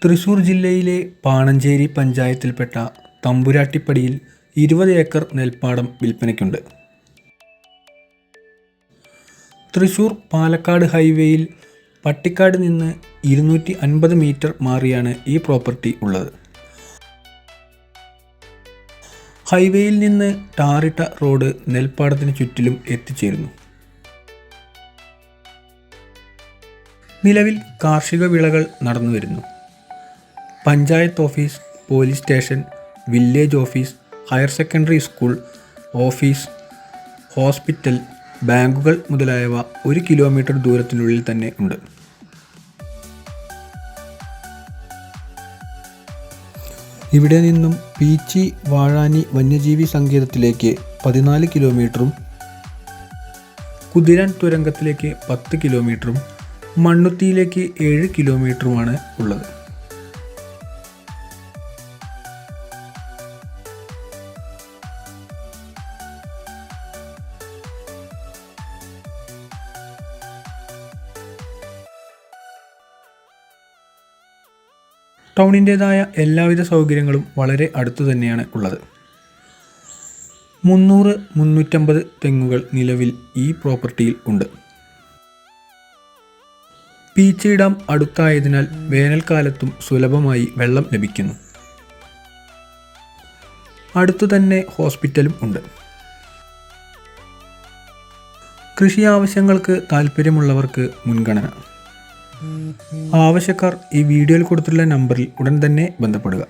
തൃശൂർ ജില്ലയിലെ പാണഞ്ചേരി പഞ്ചായത്തിൽപ്പെട്ട തമ്പുരാട്ടിപ്പടിയിൽ 20 ഏക്കർ നെൽപ്പാടം വിൽപ്പനയ്ക്കുണ്ട്. തൃശൂർ പാലക്കാട് ഹൈവേയിൽ പട്ടിക്കാട് നിന്ന് 250 മീറ്റർ മാറിയാണ് ഈ പ്രോപ്പർട്ടി ഉള്ളത്. ഹൈവേയിൽ നിന്ന് ടാറിട്ട റോഡ് നെൽപ്പാടത്തിന് ചുറ്റിലും എത്തിച്ചേരുന്നു. നിലവിൽ കാർഷിക വിളകൾ നടന്നുവരുന്നു. Panchayat office, police station, village office, higher secondary school, office, hospital, ബാങ്കുകൾ മുതലായവ 1 കിലോമീറ്റർ ദൂരത്തിനുള്ളിൽ തന്നെ ഉണ്ട്. ഇവിടെ നിന്നും പീച്ചി വാഴാനി വന്യജീവി സങ്കേതത്തിലേക്ക് 14 കിലോമീറ്ററും കുതിരാൻ തുരങ്കത്തിലേക്ക് 10 കിലോമീറ്ററും മണ്ണുത്തിയിലേക്ക് 7 കിലോമീറ്ററുമാണ് ഉള്ളത്. ടൗണിൻ്റേതായ എല്ലാവിധ സൗകര്യങ്ങളും വളരെ അടുത്തു തന്നെയാണ് ഉള്ളത്. 300-350 തെങ്ങുകൾ നിലവിൽ ഈ പ്രോപ്പർട്ടിയിൽ ഉണ്ട്. പീച്ചി ഡാം അടുത്തായതിനാൽ വേനൽക്കാലത്തും സുലഭമായി വെള്ളം ലഭിക്കുന്നു. അടുത്തു തന്നെ ഹോസ്പിറ്റലും ഉണ്ട്. കൃഷി ആവശ്യങ്ങൾക്ക് താൽപ്പര്യമുള്ളവർക്ക് മുൻഗണന. ആവശ്യക്കാർ ഈ വീഡിയോയിൽ കൊടുത്തിട്ടുള്ള നമ്പറിൽ ഉടൻ തന്നെ ബന്ധപ്പെടുക.